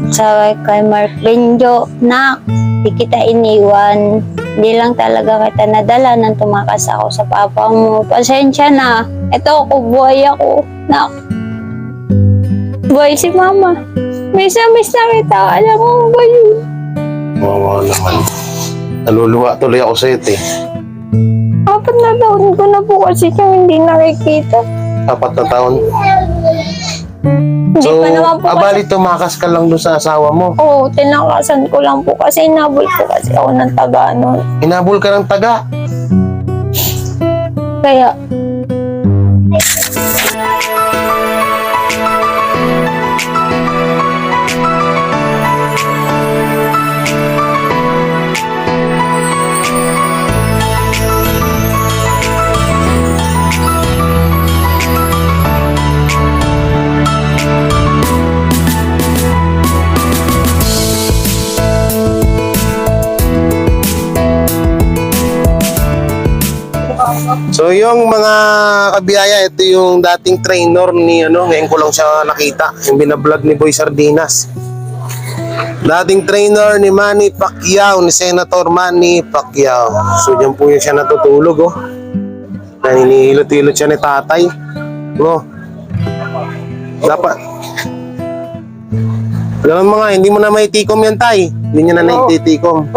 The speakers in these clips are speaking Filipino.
sa kay Mark Benjo, nak, di kita iniwan. Hindi lang talaga kita nadala nang tumakas ako sa papa mo. Pasensya na. Ito ako, buhay ako. Nak, buhay si mama. Miss na kita. Alam mo ba yun? Oo naman. Naluluwa tuloy ako sa ito eh. 4 na taon ko na po kasi yung hindi nakikita. 4 na taon. Hindi So, pa naman po abali tumakas ka lang doon sa asawa mo. Oo, tinakasan ko lang po kasi inabol ko kasi ako ng taga nun. Hinabol ka ng taga. Kaya, So yung mga kabiyaya, ito yung dating trainer ni ngayon ko lang siya nakita, yung binablog ni Boy Sardinas. Dating trainer ni Manny Pacquiao, ni Senator Manny Pacquiao. So diyan po yung siya natutulog Naninihilot-hilot siya ni tatay. Dapat ganun mga, hindi mo na maitikom yan tay. Hindi niya na naititikom.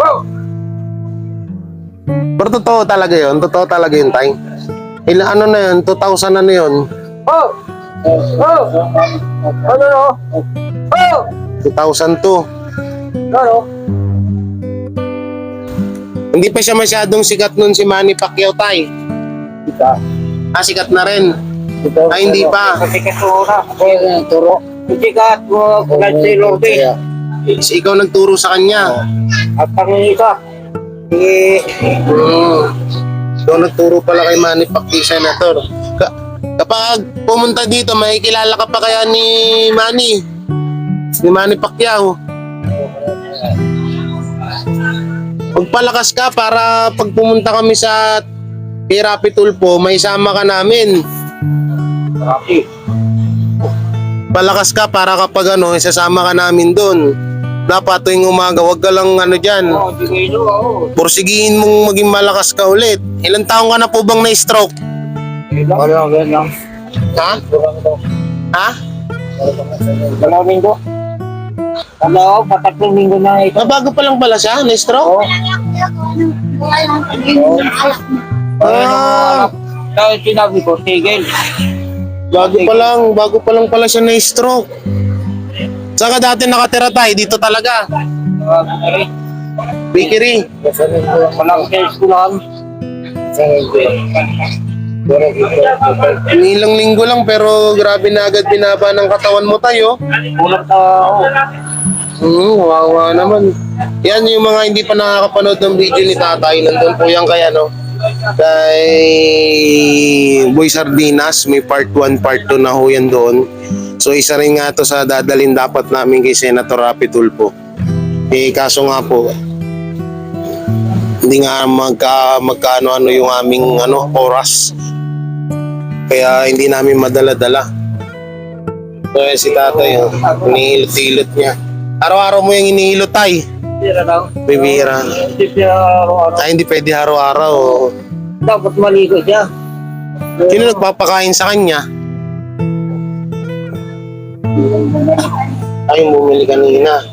Pero totoo talaga yun, tay. Ilan na yun, 2000 yun. 2002. Hindi pa siya masyadong sikat nun si Manny Pacquiao tay. Sikat na rin. Hindi pa. Sikat mo, si Lorde. Ikaw nagturo sa kanya. At pangisa. So nagturo pala kay Manny Pacquiao, Senator. Kapag pumunta dito, makikilala ka pa kaya ni Manny Pacquiao. Magpalakas ka para pag pumunta kami sa Therapy Tulpo, may sama ka namin. Palakas ka para kapag isasama ka namin doon. Dapat tuwing umaga, wag ka lang dyan. Porsigihin mong maging malakas ka ulit. Ilang taong ka na po bang na-stroke? Ha? Ha? 2 linggo. Patatlong linggo na ito. Bago pa lang pala siya, na-stroke? Dahil sinabi ko, tigil. Bago pa lang pala siya na-stroke. Saka dati nakatira tayo, dito talaga. Bakery. Walang sales ko lang. Ilang linggo lang pero grabe na agad binaba ng katawan mo tayo. Ulang tao. Wawa naman. Yan yung mga hindi pa nakakapanood ng video ni tatay. Nandun po yan kaya kay Boy Sardinas. May part 1, part 2 na ho yan doon. So isa rin nga to sa dadalhin dapat namin kay Senator Rapi Tulfo. Kaso nga po, hindi nga magkaano yung aming oras. Kaya hindi namin madala-dala. So si tatay, hinihilot-hilot niya. Araw-araw mo yung hinihilot tay. Bibira. Hindi pwede araw-araw. Dapat maligo siya. Sino nagpapakain sa kanya? Ay, bumili kanina.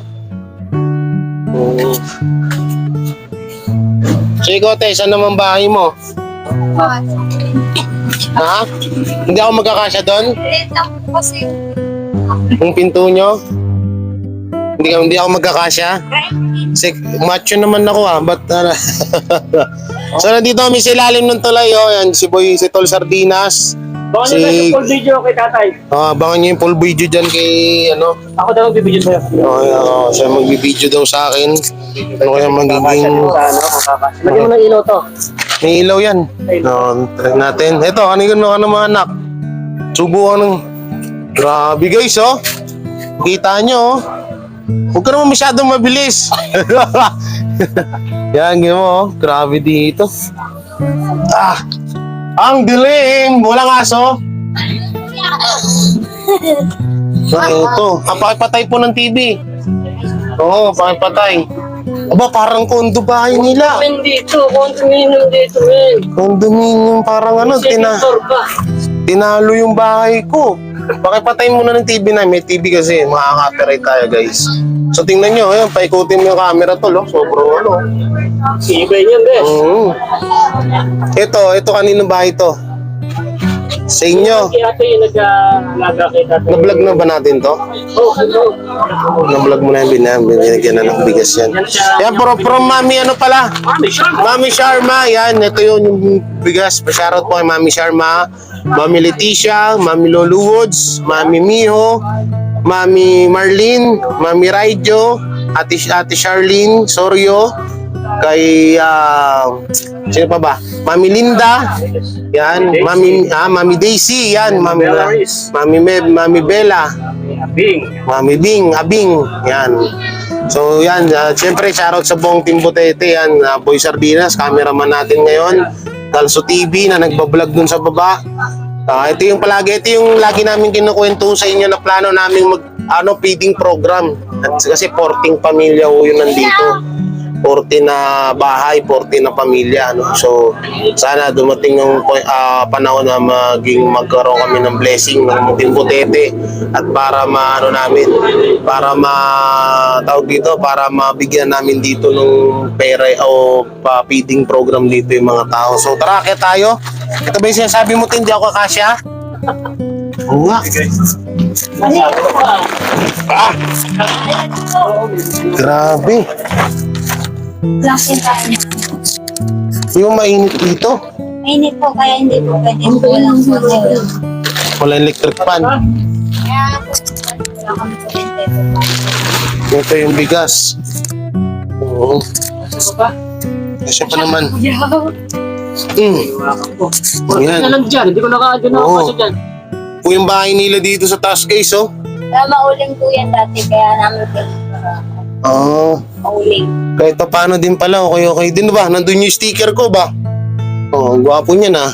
So ikaw tay, saan naman bahay mo? Ha? Hindi ako magkakasya doon? kasi Yung pinto nyo? Hindi ako magkakasya? Kasi macho naman ako ba't So nandito kami sa ilalim ng tulay yan, si Tol Sardinas. Baka nyo na yung full video kay tatay. Abangan nyo yung full video dyan kay Ako daw magbibideo sa'yo. siya magbibideo daw sa akin. Ano kaya magiging... Lagyan mo ng ilaw to. May ilaw yan. Try natin. Ito, ano mga anak? Subukan ng... Grabe guys Kita nyo Huwag ka naman masyadong mabilis. Yan, grabe dito. Ang dilim. Walang aso. Ito. Pakipatay po ng TV. Oo, pakipatay. Aba, parang kondo bahay nila. Dito, condominium dito, men. Condominium, parang ano, tinalo yung bahay ko. Pakipatay muna ng TV na. May TV kasi, makaka-copyright tayo, guys. So, tingnan nyo, ayun, paikutin mo yung camera to, lo. Sobrang ano. Sibay niyan, bes. Ito, kaninong bahay to? Sa inyo. Kaya ito yung nag-alaga kay tatay. Na-vlog na ba natin to? Na-vlog mo na yung binigyan na ng bigas yan. Yan, from Mami, ano pala? Mami Sharma, yan. Ito yung bigas. Pa-shoutout po kay Mami Sharma. Mami Leticia, Mami Lolo Woods, Mami Miho, Mami Marlene, Mami Raijo, Ate Charlene Sorio, kay sino pa ba? Mami Linda, yan, Mami Daisy, yan, Mami Meb, Mami Bella, Mami Abing, yan. So yan, siyempre shoutout sa buong Team Butete, yan, Boy Sardinas, cameraman natin ngayon, Dalso TV na nagbablog dun sa baba. Ito yung lagi namin kinukwento sa inyo na plano namin feeding program. Kasi 14 pamilya ho yun nandito. 40 na bahay, 40 na pamilya. Ano? So, sana dumating yung panahon na magkaroon kami ng blessing ng Team Butete at para para mabigyan namin dito ng pera o feeding program dito yung mga tao. So, tara, kaya tayo. Ito ba yung sinasabi mo, hindi ako kakasya? Oo nga. Grabe. Lakin tayo. Yung mainit dito. Mainit po, kaya hindi po pwede po walang solar. Wala electric fan. Kaya po, wala kami kuryente po. Ito yung bigas. Oo. Kasi pa naman. Yan. Na lang dyan, hindi ko nakadyan ako kasi dyan. Kung yung bahay nila dito sa taas, guys, oh. Kaya mauling po yan dati, kaya namin po mauling. Kahit pa paano din pala, okay din ba? Nandun yung sticker ko ba? Oh, ang gwapo niya na.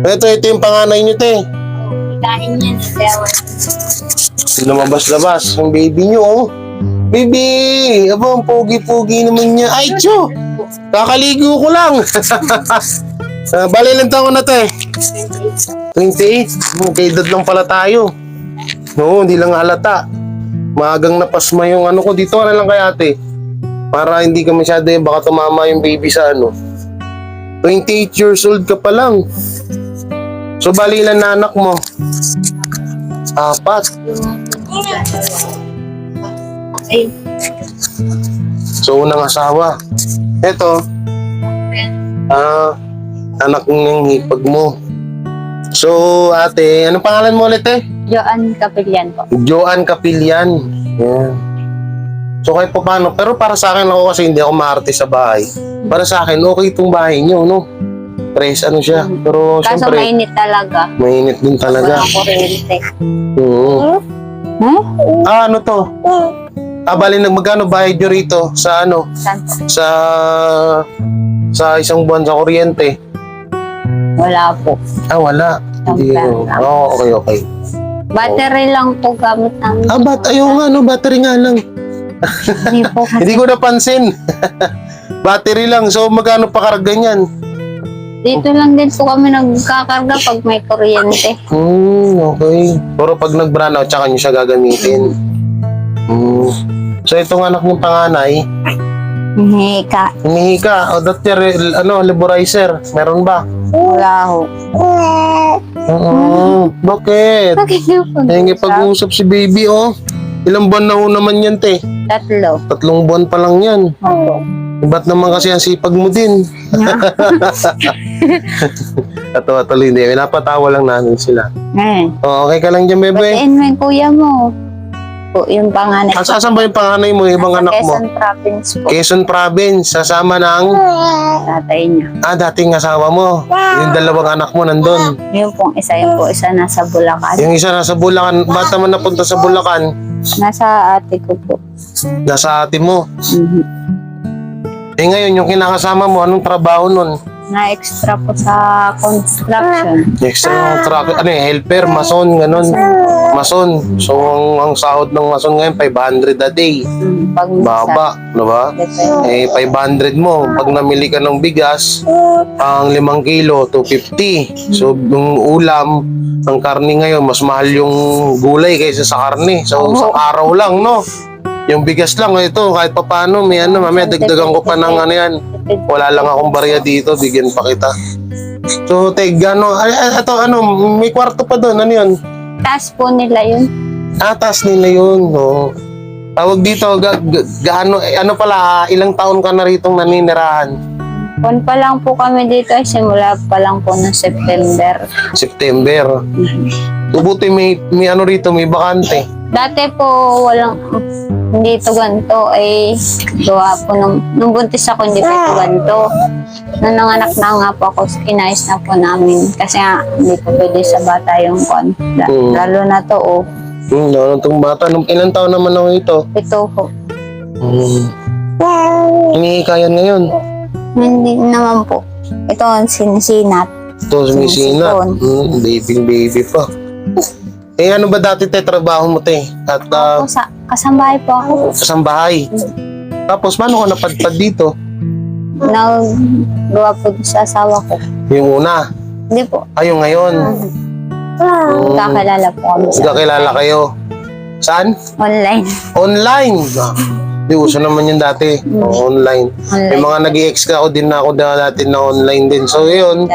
Ito yung panganay niyo, te. Ikain yan, kaya Lumabas-labas, yung baby niyo, oh. Baby! Aba, ang pogi-pogi naman niya. Ay, Cho! Kakaligo ko lang. Bali lang taon na, te. 28. Magkaedad lang pala tayo. No, hindi lang halata. Maagang napasma yung ano ko. Dito na lang kay ate. Para hindi ka masyado baka tumama yung baby sa ano. 28 years old ka pa lang. So, bali ilan na anak mo? 4. Ay, So, unang asawa. Ito, anak ng hipag mo. So, ate, anong pangalan mo ulit, eh? Joan Capillan po. Joan Capillan. Yan. So, kahit pa paano. Pero para sa akin ako kasi hindi ako maarte sa bahay. Para sa akin, okay itong bahay niyo, no? Press, ano siya. Pero, Kaso syempre, mainit talaga. mainit din talaga. Walang kuryente. Oo. Hmm? Ano to? Bali, magkano bayad nyo rito sa ano? Saan po? Sa isang buwan sa kuryente? Wala po. Wala. Hindi. Okay. Battery lang po gamit namin. Ayaw nga, no? Battery nga lang. Hindi po kasi. Hindi ko napansin. Battery lang. So, magkano pa karga niyan? Dito lang din po kami nagkakarga pag may kuryente. Okay. Pero pag nag-brownout, tsaka nyo siya gagamitin. So, itong anak ng panganay, Hika. humihi ka. O, dati, laborizer. Meron ba? Wala ho. Bakit? Hindi pag-uusap si baby, oh. Ilang buwan na ho naman yan, te? 3. 3 buwan pa lang yan. Opo. Ba't naman kasi ang sipag mo din? Tawa tuloy, hindi. Napatawa lang namin sila. Okay ka lang dyan, bebe? Batiin mo yung kuya mo. Po, yung panganay. Asan ba yung panganay mo, ibang anak mo? Quezon Province po. Quezon Province, sasama ng Tatay niya. dating asawa mo. Yung 2 anak mo nandun. Yun po isa nasa Bulacan. Yung isa nasa Bulacan, ba't naman napunta sa Bulacan? Nasa ate ko po. Nasa ate mo. Mhm. Ngayon, yung kinakasama mo, anong trabaho nun? Na-extra po sa construction. Extra truck, helper, mason, ganun. mason. So, ang sahod ng mason ngayon, 500 a day. Pag Baba, diba? Depende. 500 mo. Pag namili ka ng bigas, ang 5 kilo, 250. So, yung ulam, ang karne ngayon, mas mahal yung gulay kaysa sa karne. So, sa araw lang, no? Yung bigas lang, ito, kahit pa paano, may ano, mamaya dagdagan ko pa ng ano yan. Wala lang akong barya dito, bigyan pa kita. So, ano, ito, ano, may kwarto pa doon, ano yun? Taas po nila yun. Taas nila yun, no? Tawag dito, gaano, ano pala, ilang taon ka na rito naninirahan? Kung pa lang po kami dito ay simula pa lang po ng September. September. Tubuti may ano rito, may bakante. Dati po walang, hindi ito ganito ay gawa po nung buntis ako hindi pa ito ganito. Nung nanganak na nga po ako, inayos na po namin. Kasi nga, hindi po pwede sa bata yung kon. Lalo na to, Ano itong bata, ilang taon naman ako ito? ito po. Hinihikayan ngayon. Hindi naman po. Ito ang sinisinat. Ito, sumisina. Baby pa. Eh, ano ba dati trabaho mo, te? At Ako kasambahay po ako. kasambahay. Tapos, paano ka napadpad dito? Nagawa po sa asawa ko. Yung una. Hindi po. Yung ngayon. Kakilala po kami sa Nagkakilala kayo. Saan? online. Online. Di uso naman yun dati. Online. May Online. mga nag-i-ex ka ako din na ako dati na online din. So, yun.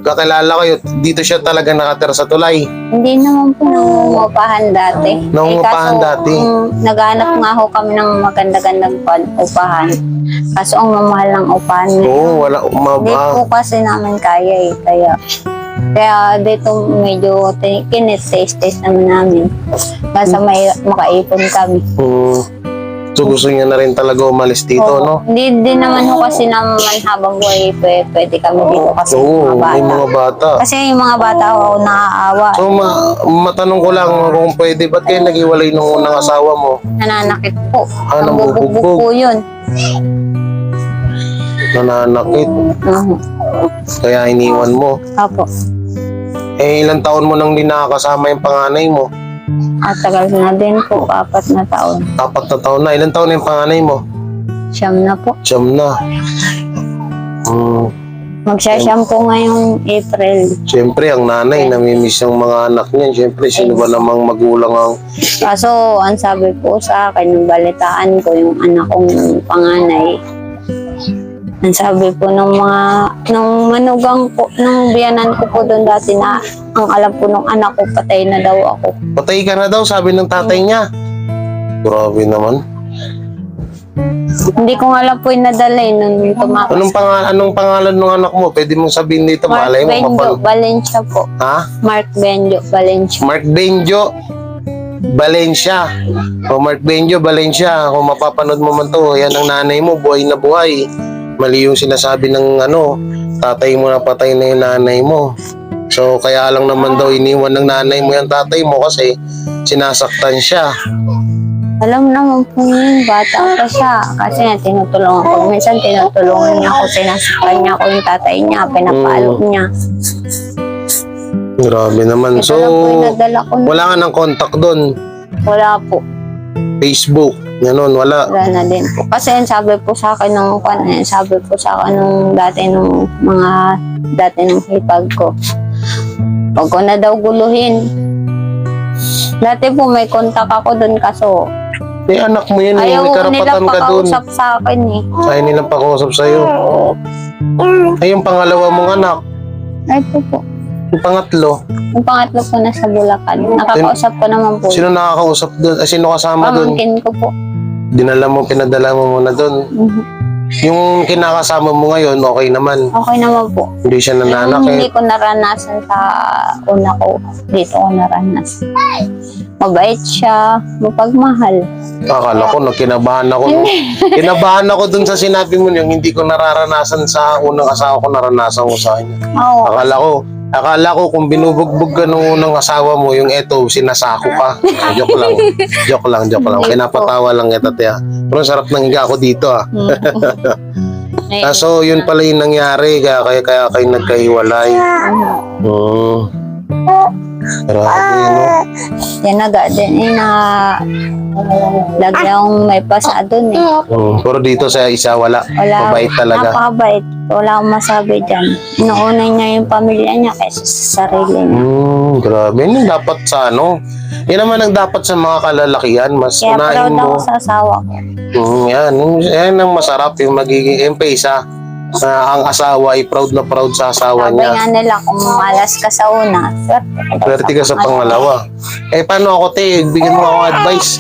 Kakilala kayo. Dito siya talaga nakatira sa tulay. Hindi naman po nangungupahan dati. Nangungupahan dati? Naghanap nga ho kami ng maganda-gandang upahan. Kaso ang mamahal ng upahan ngayon. Oo, wala Hindi umaba. po kasi namin kaya eh. Kaya dito medyo kinit-taste naman namin. Basta may makaipon kami. So, gusto niya na rin talaga umalis dito, Oo. no? Hindi din naman ho kasi naman habang buhay pwede kami dito kasi Oo, mga may bata. mga bata. Kasi yung mga bata ho naaawa. So, matanong ko lang kung pwede, ba't kayo nag-iwalay nung unang asawa mo? Nananakit po. Nambubugbog. Nambubugbog po yun. Nananakit. Kaya iniwan mo. Opo. Eh, ilang taon mo nang di nakakasama yung panganay mo? At tagal na din po, 4 na taon. 4 na taon na. Ilang taon na yung panganay mo? Siyam na po. 9 na. Magsasyam po ngayong April. Siyempre, ang nanay, namimiss yung mga anak niya. Siyempre, sino ba namang magulang ang... Kaso, ang sabi po sa akin, yung balitaan ko, yung anak kong panganay, ang sabi po nung manugang po, nung biyanan ko po doon dati na, ang alam po nung anak ko, patay na daw ako. Patay ka na daw, sabi ng tatay niya. Grabe naman. Hindi ko nga alam po yung nadala nung tumakas. Anong pangalan ng anak mo? Pwede mong sabihin dito, Mark malay mo. Benjo, Valencia po. Ha? Mark Benjo, Valencia. Mark Benjo Valencia. O Mark Benjo Valencia, kung mapapanood mo man to, yan ang nanay mo, buhay na buhay. Mali yung sinasabi ng tatay mo na patay na yung nanay mo. So kaya lang naman daw iniwan ng nanay mo yung tatay mo kasi sinasaktan siya. Alam naman po yun, bata pa siya. Kasi nga, tinutulungan ko. Minsan tinutulungan niya ako, sinasaktan niya ako yung tatay niya, pinapalo niya. Grabe naman. Ito So, lang po yung nadala ko. wala ka ng contact doon. Wala po. Facebook, gano'n, wala. Wala na din po. Kasi ang sabi po sa akin nung dati nung hipag ko. Huwag ko na daw guluhin. Dati po may contact ako doon kaso Eh, anak mo yun, ayaw may nila karapatan ka doon. pakausap sa akin eh. Ayaw nilang pakausap sa'yo. Ay, yung pangalawa mong anak, Ay po. yung pangatlo, Yung pangatlo po nasa Bulacan. Nakakausap ko naman po. sino nakakausap doon? Sino kasama doon? Pamangkin ko po. Pinadala mo muna doon. Yung kinakasama mo ngayon, okay naman. Okay naman po. Hindi siya Yung hindi nananakit. ko naranasan sa una ko, dito ko naranasan. Mabait siya, mapagmahal. Akala ko, kinabahan ako. Kinabahan ako dun sa sinabi mo yung hindi ko nararanasan sa unang asawa ko, naranasan ko sa kanya. Oo. Akala ko kung binubugbog ka nung unang asawa mo, yung eto, sinasako ka. Joke lang. Joke lang. Hindi Pinapatawa lang kita, tiya. Pero sarap nang higa ako dito, ah. So, yun pala yung nangyari, kaya kayo nagkahiwalay. Grabe, no? Yan din, lagi akong may pasa dun eh. Pero dito sa isa, wala. Wala, Mabait talaga. napakabait. Wala akong masabi dyan. Inuunay niya yung pamilya niya kaysa sa sarili niya. Grabe. Yan yung dapat sa ano. Yan naman ang dapat sa mga kalalakihan. Mas Kaya unahin proud ako mo. sa asawa ko. Yan ang masarap. Yung magiging empesa. Ang asawa ay proud na proud sa asawa Sabi niya. nga nila, kung malas ka sa una, Swerte ka sa pangalawa. Paano ako, te? Bigyan mo ako advice.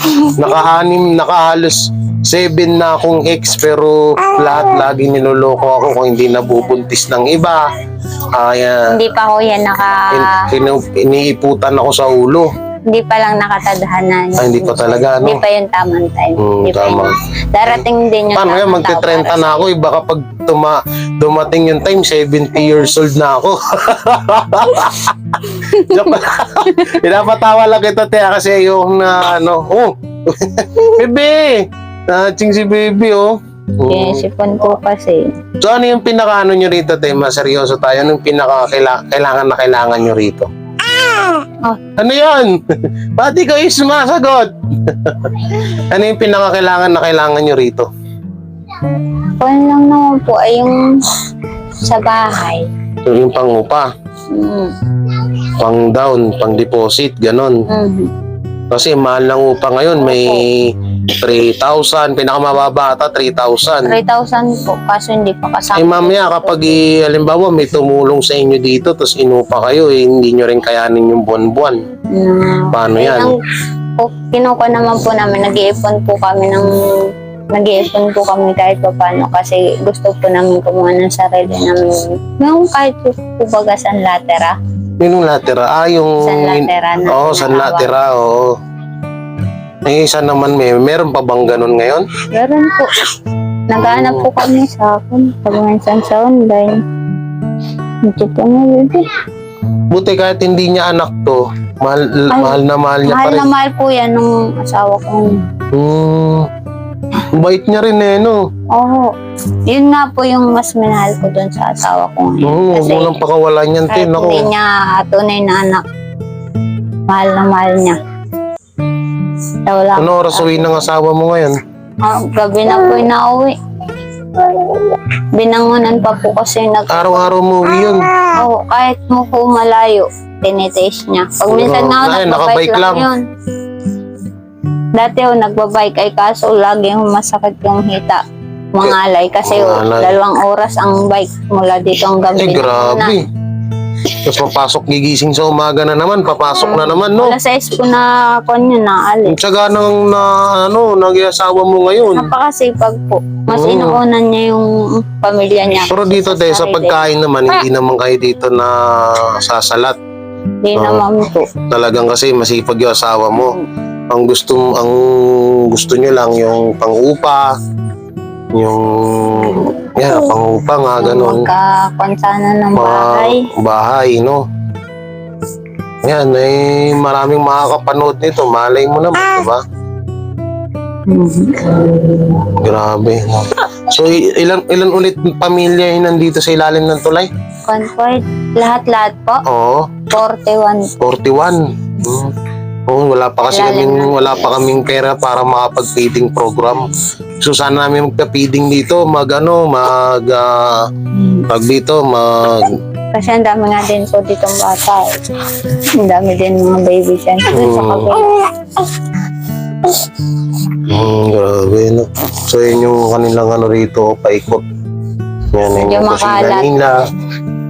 Nakahalos 7 na akong ex, pero lahat lagi niloloko ako kung hindi nabubuntis ng iba. Ayan. Hindi pa ako yan Iniiputan ako sa ulo. hindi pa lang nakatadhana. Hindi pa talaga, Hindi no? pa yung tamang time. Hindi pa Tama. yun. Darating din yung Paano yan? tamang tao Magte-30 para na ako. Baka pag dumating yung time, 70 years old na ako. Joke lang. Pinapatawa lang kita, te, kasi yung na, ano, bebe! Naching si baby, oh. Sinisipon ko kasi. So, ano yung pinaka-ano nyo rito, te? Seryoso tayo. Anong pinaka-kailangan na kailangan nyo rito? Ano yan? Ba't di kayo sumasagot? Ano yung pinaka-kailangan na kailangan nyo rito? Kung lang naman po ay yung sa bahay. So, yung pangupa, pang down, pang deposit, ganon. Kasi mahal ng upa ngayon, may 3,000, pinakamababa ata 3,000. 3,000 po, kaso hindi pa kasama. Mamaya kapag halimbawa may tumulong sa inyo dito, tapos inupa kayo, hindi nyo rin kayanin yung buwan-buwan. Paano yan? Kinuha naman po namin, nag-iipon po kami kahit pa paano kasi gusto po namin kumuha ng sarili namin. Yung kahit po baga San Latera. Yung latera, yung... San Latera na Oo, San Latera, oo. Isa naman meron pa bang ganun ngayon? Meron po. Naghahanap po kami sa akin. Pag-mensan sa online. Hindi po na baby. Buti kahit hindi niya anak to, mahal na mahal niya pa Mahal rin. na mahal po yan nung asawa ko. Bait niya rin no? Oo. Yun nga po yung mas minahal ko doon sa asawa ko ngayon. Kasi Walang pakawalan niyan, kahit tin. hindi niya tunay na anak, mahal na mahal niya. Wala Ano oras uwi ng asawa mo ngayon? gabi na po inauwi. Binangunan pa po kasi Araw-araw mo uwi yun. Oo, kahit mo po malayo, tinitaste niya. Pag minsan nga Ay, nagbabike nakabike lang lang. yun. Dati nagbabike ay kaso lagi masakit yung hita. Mangalay kasi Mangalay. 2 oras ang bike mula dito hanggang Grabe. Tapos papasok, gigising sa umaga na naman, papasok na naman, no? Alas 6 po na kanya naalis. Ang tsaga nang nag-asawa mo ngayon. Napakasipag po. Mas inuunan niya yung pamilya niya. Pero dito tayo sa pagkain naman, hindi naman kayo dito na sasalat. Hindi naman po. Talagang kasi masipag yung asawa mo. Ang gusto niyo lang yung pang-upa, yung pang-upa nga ganun. Magkakonsana ng Bahay, no? Yan, maraming makakapanood nito. Malay mo naman, di ba? Grabe. So, ilan ulit pamilya yung nandito sa ilalim ng tulay? Concord, lahat-lahat po. Oo, 41. 41. Wala pa kaming pera para makapag-feeding program. So sana namin magka-feeding dito, Kasi ang dami nga din po ditong bata. Ang dami din mga baby dyan. Sa kabila. Grabe, no? So yun yung kanilang rito, paikot. Yan, Medyo yung kusina makalat. nila.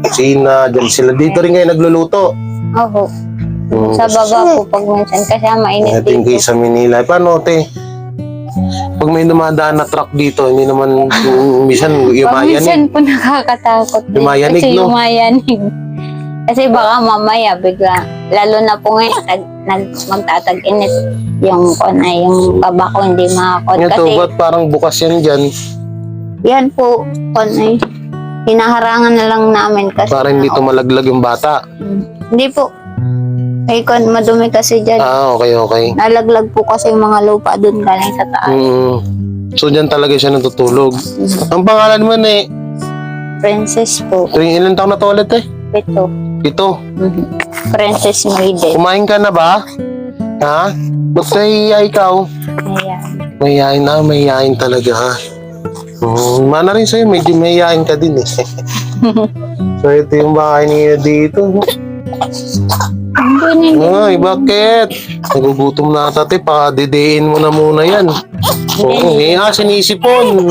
Kusina, dyan sila. Dito rin kayo nagluluto. Oo. Sa baba po pag minsan kasi mainit Natin kayo dito. sa Manila. Paano, te? Pag may dumadaan na truck dito, hindi naman minsan Pag yumayanig. minsan po nakakatakot din. Yumayanig, Kasi no? yumayanig. Kasi baka mamaya bigla, lalo na po ngayon, magtatag-init yung baba ko hindi makakot. Ito, Kasi ba't parang bukas yan dyan? yan po, hinaharangan na lang namin kasi. Para hindi tumalaglag yung bata. Hindi po. May madumi kasi dyan. Okay. Nalaglag po kasi yung mga lupa doon galing sa taas. So, dyan talaga siya natutulog. Ang pangalan mo, Princess po. Ilan taon na to ulit, eh? 7. Ito. Princess Maiden. Kumain ka na ba? Ha? Ba't nahihiya ikaw? Ayan. Mahihain talaga ha. Mana rin sa'yo, medyo mahihain ka din eh. So ito yung bahay niya dito. Ay, bakit? Nagugutom na ata, pakadidiin mo na muna yan. Oo, sinisipon.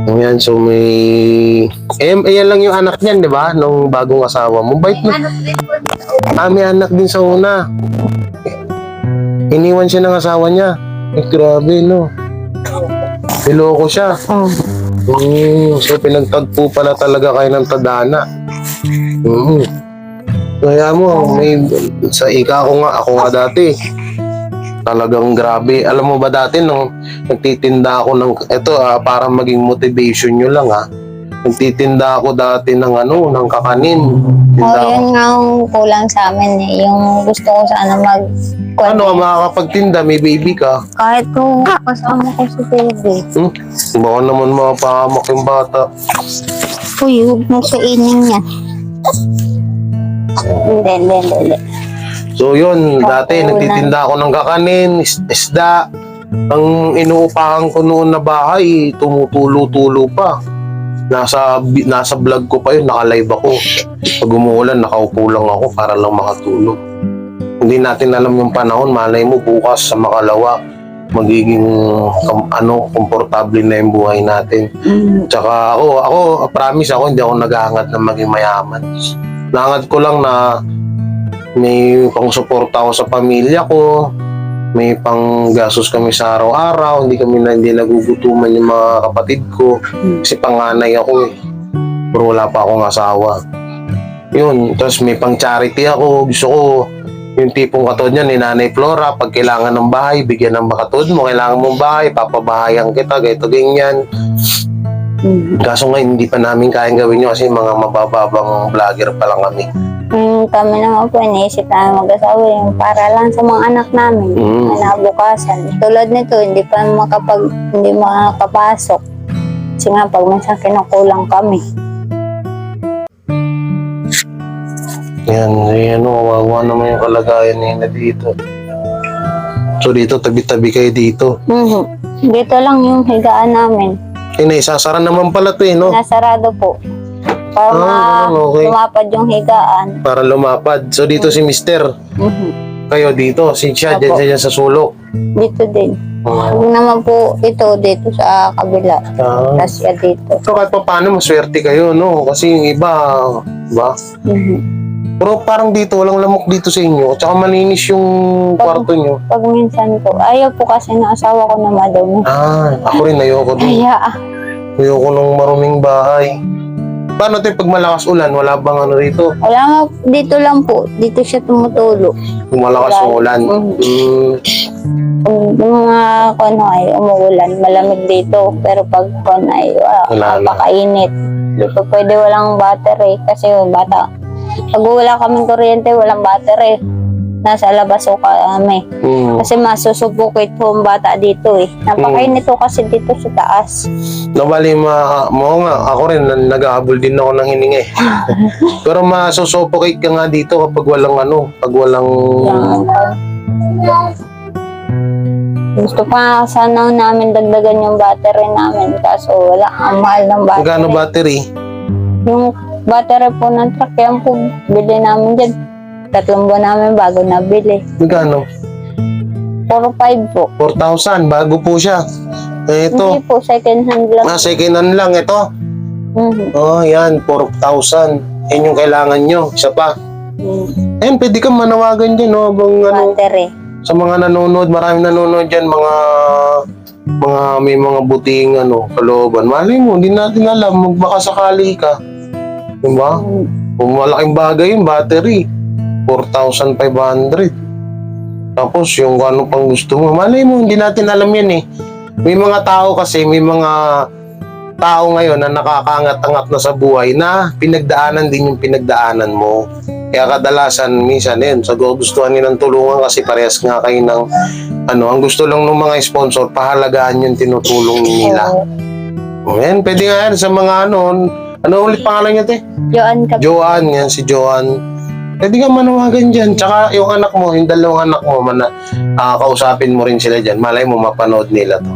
Ayan, so may... yan lang yung anak niyan, di ba? Nung bagong asawa mo. Bait mo. May anak din sa una. Iniwan siya ng asawa niya. Grabe, no? Niloko siya. So pinagtagpo pala talaga kayo ng tadhana. Kaya mo, sa ako nga dati. Talagang grabe. Alam mo ba dati nung nagtitinda ako ng para maging motivation nyo lang Nagtitinda ako dati ng ng kakanin. Yun nga ang kulang sa amin eh. Yung gusto ko sana Makakapagtinda, may baby ka. kahit kung kasama ko si baby. Baka naman mapahamak yung bata. Uy, huwag mo kainin yan. Hindi. So yun, dati nagtitinda ako ng kakanin, isda. Ang inuupahan ko noon na bahay, tumutulo-tulo pa. Nasa vlog ko pa yun, naka-live ako. Pag umuulan, nakaupo lang ako para lang makatulog. Hindi natin alam yung panahon, malay mo bukas sa makalawa, magiging komportable na yung buhay natin. Tsaka ako, promise ako, hindi ako naghahangat na maging mayaman. Nahangat ko lang na may pang-suporta ako sa pamilya ko, may pang-gastos kami sa araw-araw, hindi nagugutuman yung mga kapatid ko, kasi panganay ako pero wala pa akong asawa. Yun, tapos may pang-charity ako, gusto ko, yung tipong katulad niya ni Nanay Flora, pag kailangan ng bahay, bigyan ng katulad mo, kailangan mong bahay, papabahayan kita, ganyan. Kaso nga, hindi pa namin kayang gawin yun kasi mga mabababang vlogger pa lang kami. Kami naman po, iniisip namin mag-asawa yung para lang sa mga anak namin, kinabukasan. Tulad nito, hindi makakapasok. Kasi nga, pag minsan kinukulang kami. Yan, wawa naman yung kalagayan nila dito. So dito, tabi-tabi kayo dito. Dito lang yung higaan namin. Naisasara naman pala ito no? Nasarado po. Para okay. lumapad yung higaan. Para lumapad. So dito si Mister. Kayo dito, siya dyan sa sulok. Dito din. Huwag naman po ito dito sa kabila. Tapos siya dito. So kahit pa paano, maswerte kayo, no? Kasi yung iba, ba? Pero parang dito, walang lamok dito sa inyo. At saka malinis yung kwarto nyo. Pag minsan po, ayaw po kasi ng asawa ko na madumi. Ako rin, ayoko din. Ayoko ng maruming bahay. Paano tayo pag malakas ulan? Wala bang rito? Wala nga, dito lang po. Dito siya tumutulog. Kung malakas yung ulan. Kung mga ay umuulan, malamig dito. Pero pag ay napakainit. Dito pwede walang battery kasi bata. Pag wala kaming kuryente, walang battery. Nasa labas o kami. Kasi masusubukit po ang bata dito eh. Napakainit po kasi dito sa taas. Nabali ako rin, nag-ahabol din ako ng hininga eh. Pero masusuffocate ka nga dito kapag walang Gusto pa sana namin dagdagan yung battery namin kaso wala, ang mahal ng battery. Magkano battery? Yung battery po ng truck, yan po bili namin dyan. 3 buwan namin bago nabili. Magkano? 4,500 po. 4,000, bago po siya. Ito. Hindi po, second hand lang. Second hand lang ito. Yan, 4,000. Yan yung kailangan nyo. Isa pa. Ayun, pwede kang manawagan dyan, no? Battery. Sa mga nanonood, maraming nanonood dyan, may mga buting kalooban. Malay mo, hindi natin alam, baka sakali ka. Diba? Kung malaking bagay yung battery, 4,500. Tapos yung pang gusto mo, malay mo, hindi natin alam yan eh. May mga tao ngayon na nakakaangat-angat na sa buhay na pinagdaanan din yung pinagdaanan mo. Kaya kadalasan, minsan sa gustuhan nilang tulungan kasi parehas nga kayo ng ang gusto lang ng mga sponsor, pahalagaan yung tinutulong nila. Pwede nga yan sa mga Ano ulit pangalan niya, te? Joan ka. Joan, yan si Joan. Pwede ka manawagan dyan. Tsaka yung anak mo, yung dalawang anak mo, kausapin mo rin sila dyan. Malay mo, mapanood nila to.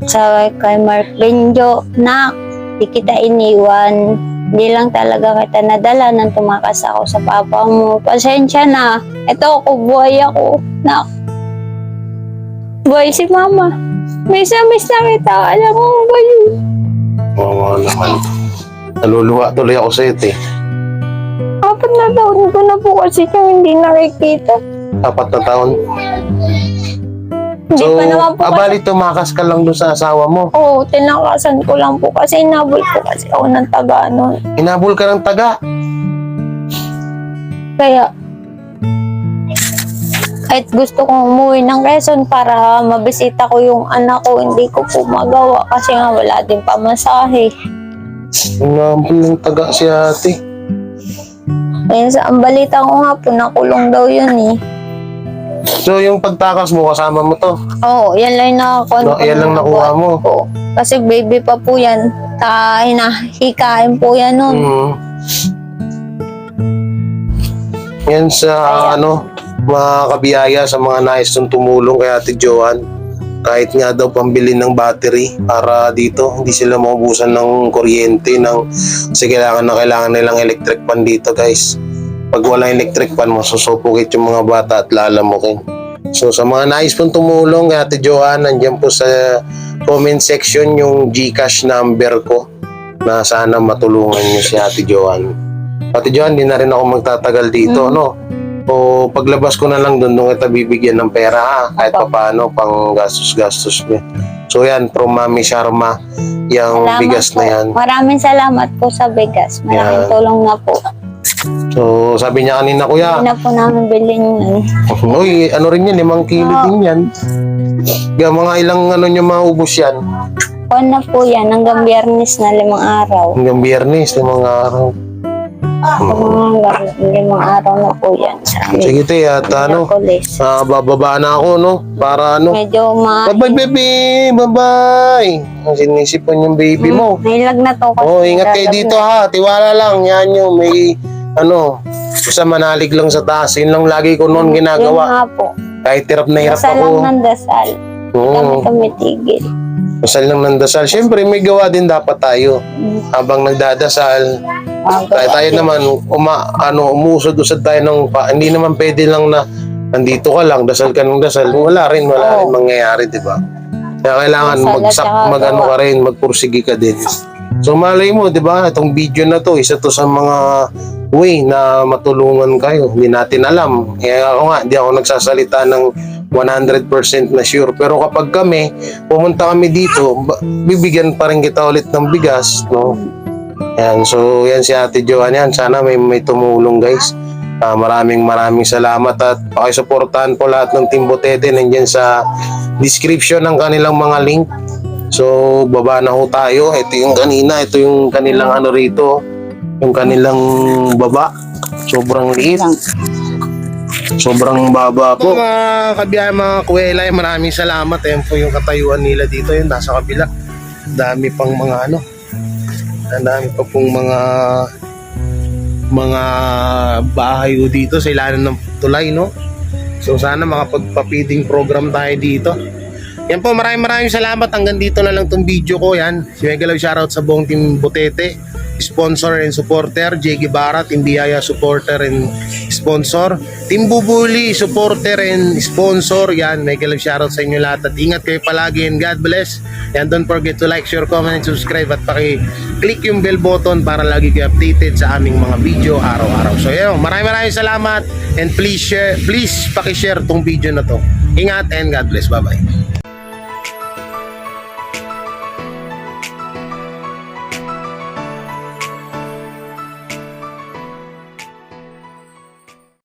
Sa kay Mark Benjo, nak, di kita iniwan. Hindi lang talaga kita nadala nang tumakas ako sa papa mo. Pasensya na. Ito ako, buhay ako. Nak. Buhay si mama. Miss na kita. Alam mo ba yun? Oo naman. Naluluwa tuloy ako sa'yo, te. 4 na taon ko na po kasi yung hindi nakikita. 4 na taon. Hindi pa naman po abali tumakas ka lang doon sa asawa mo. Oo, tinakasan ko lang po kasi inabol ko kasi ako ng taga nun. Inabol ka ng taga. Kaya, kahit gusto kong umuwi ng Quezon para mabisita ko yung anak ko, hindi ko po magawa kasi nga wala din pamasahe. Inabol ng taga si ate. Ayun, sa ang balita ko nga po, nakulong daw yun eh. So yung pagtakas mo, kasama mo to. Oo, yan lang yung nakakuha No, yan lang nakuha mo. ko. Kasi baby pa po yan. Hinahikain po yan nun. Yan sa mga kabiyaya sa mga nais nung tumulong kay Ate Joan. Kahit nga daw pambili ng battery para dito, hindi sila maubusan ng kuryente kasi kailangan nilang electric pan dito, guys. Pag wala electric pan, masusupukit yung mga bata at lalamukin. So sa mga nais pong tumulong kay Ate Joan, nandiyan po sa comment section yung GCash number ko na sana matulungan niyo si Ate Joan. Ate Joan, di na rin ako magtatagal dito, no? O paglabas ko na lang doon kita bibigyan ng pera, ha? Kahit pa paano, pang gastos-gastos niya. So yan, from Mami Sharma, yung Salamat bigas po. na yan. Maraming salamat po sa bigas. Maraming Yan. tulong na po. So sabi niya kanina, kuya, Hindi na po namin bilhin yun. uy, ano rin yan, 5 kilo din yan. Mga ilang niyo maubos yan? Kuwan na po yan, hanggang Biyernes na 5 araw. Hanggang Biyernes, 5 araw. Hanggang 5 araw na po yan sa amin. Sige te, at Miyerkules. bababa na ako, no? Para Medyo bye-bye, baby! Bye-bye! Sinisipon yung baby mo. May lag na to. kasi Oh, ingat kayo lalag dito, na. ha. Tiwala lang. Yan yung may, basta manalig lang sa taas. Yun lang lagi ko noon Yun ginagawa. nga po. Kahit hirap na hirap Dasal lang ako. ng dasal. Kami tumitigil. Dasal lang ng dasal. Siyempre, may gawa din dapat tayo. Habang nagdadasal, tayo naman, umusod-usad tayo ng hindi naman pwede lang na nandito ka lang, dasal ka ng dasal. Wala rin mangyayari, di ba? Kaya kailangan Dasal at saka ka rin, magpursigi ka din. So malay mo, di ba, itong video na to, isa to sa mga way na matulungan kayo. Hindi natin alam. Kaya ako nga, hindi ako nagsasalita ng 100% na sure. Pero kapag pumunta kami dito, bibigyan pa rin kita ulit ng bigas, no? Yan, so yan si Ate Joan yan. Sana may tumulong, guys. Maraming salamat at pakisuportahan po lahat ng Team Butete. Nandiyan sa description ng kanilang mga link. So baba na ho tayo. Ito yung kanina, ito yung kanilang rito. Yung kanilang baba. Sobrang liit. Sobrang baba po. Mga kabiyahe, mga kuwelay, maraming salamat. Ayan po yung katayuan nila dito. Yun, nasa kabila. Dami pang mga ang dami pa pong mga bahay dito sa ilalim ng tulay, no? So sana makapagpa-feeding program tayo dito. Yan po, maraming salamat. Hanggang dito na lang tong video ko. Yan, si Megalaw shoutout sa buong Team Butete, sponsor and supporter. J. Guevara, Team Biyaya, supporter and sponsor. Team Bubuli, supporter and sponsor. Yan, Megalaw shoutout sa inyo lahat. At ingat kayo palagi and God bless. And don't forget to like, share, comment, and subscribe. At paki-click yung bell button para lagi kayo updated sa aming mga video araw-araw. So yun, maraming salamat. And please paki-share tong video na to. Ingat and God bless. Bye-bye.